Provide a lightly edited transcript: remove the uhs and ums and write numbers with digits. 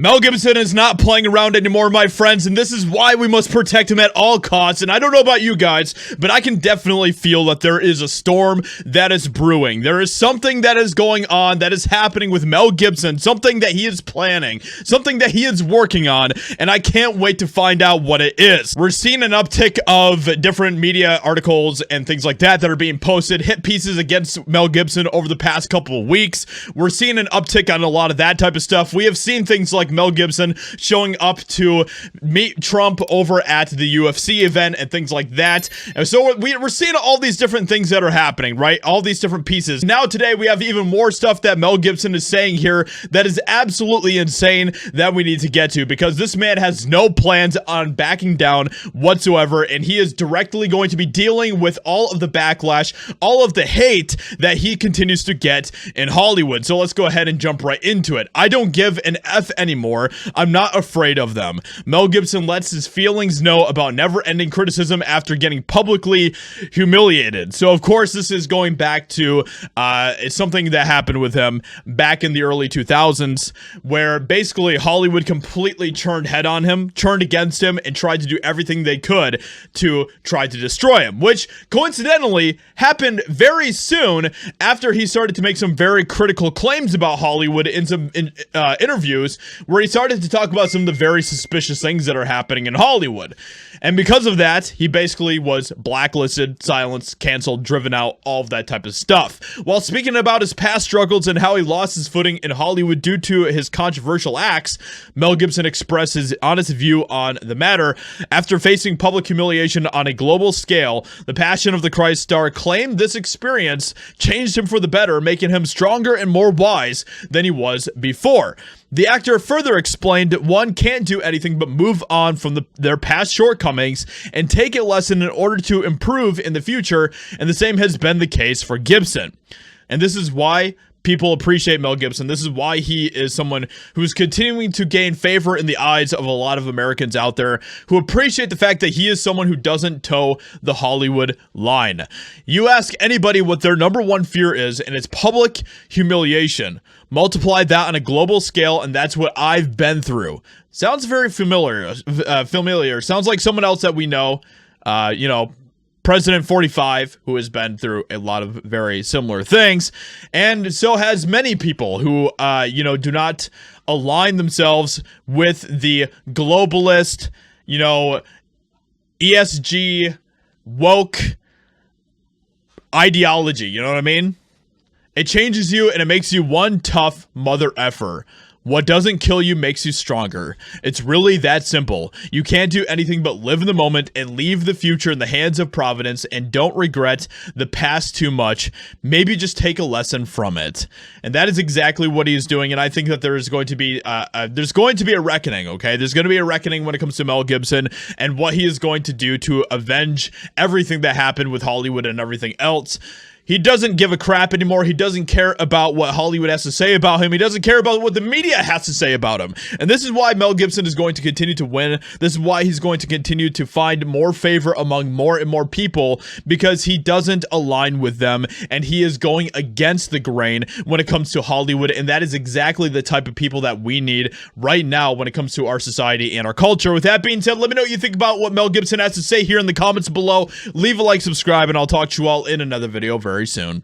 Mel Gibson is not playing around anymore, my friends, and this is why we must protect him at all costs. And I don't know about you guys, but I can definitely feel that there is a storm that is brewing. There is something that is going on that is happening with Mel Gibson, something that he is planning, something that he is working on, and I can't wait to find out what it is. We're seeing an uptick of different media articles and things like that are being posted, hit pieces against Mel Gibson over the past couple of weeks. We're seeing an uptick on a lot of that type of stuff. We have seen things like Mel Gibson showing up to meet Trump over at the UFC event and things like that. And so we're seeing all these different things that are happening, right? All these different pieces. Now today we have even more stuff that Mel Gibson is saying here that is absolutely insane that we need to get to, because this man has no plans on backing down whatsoever, and he is directly going to be dealing with all of the backlash, all of the hate that he continues to get in Hollywood. So let's go ahead and jump right into it. I don't give an F anymore. I'm not afraid of them. Mel Gibson lets his feelings know about never-ending criticism after getting publicly humiliated. So of course this is going back to something that happened with him back in the early 2000s, where basically Hollywood completely turned head on him, turned against him, and tried to do everything they could to try to destroy him, which coincidentally happened very soon after he started to make some very critical claims about Hollywood in some interviews, where he started to talk about some of the very suspicious things that are happening in Hollywood. And because of that, he basically was blacklisted, silenced, canceled, driven out, all of that type of stuff. While speaking about his past struggles and how he lost his footing in Hollywood due to his controversial acts, Mel Gibson expressed his honest view on the matter. After facing public humiliation on a global scale, the Passion of the Christ star claimed this experience changed him for the better, making him stronger and more wise than he was before. The actor further explained that one can't do anything but move on from their past shortcomings and take a lesson in order to improve in the future, and the same has been the case for Gibson. And this is why people appreciate Mel Gibson. This is why he is someone who's continuing to gain favor in the eyes of a lot of Americans out there who appreciate the fact that he is someone who doesn't toe the Hollywood line. You ask anybody what their number one fear is, and it's public humiliation. Multiply that on a global scale, and that's what I've been through. Sounds very familiar. Sounds like someone else that we know. President 45, who has been through a lot of very similar things, and so has many people who, do not align themselves with the globalist, ESG, woke ideology. You know what I mean? It changes you, and it makes you one tough mother effer. What doesn't kill you makes you stronger. It's really that simple. You can't do anything but live in the moment and leave the future in the hands of Providence, and don't regret the past too much. Maybe just take a lesson from it. And that is exactly what he's doing, and I think that there is going to be a reckoning, okay? There's going to be a reckoning when it comes to Mel Gibson and what he is going to do to avenge everything that happened with Hollywood and everything else. He doesn't give a crap anymore. He doesn't care about what Hollywood has to say about him. He doesn't care about what the media has to say about him. And this is why Mel Gibson is going to continue to win. This is why he's going to continue to find more favor among more and more people, because he doesn't align with them, and he is going against the grain when it comes to Hollywood. And that is exactly the type of people that we need right now when it comes to our society and our culture. With that being said, let me know what you think about what Mel Gibson has to say here in the comments below. Leave a like, subscribe, and I'll talk to you all in another video very soon.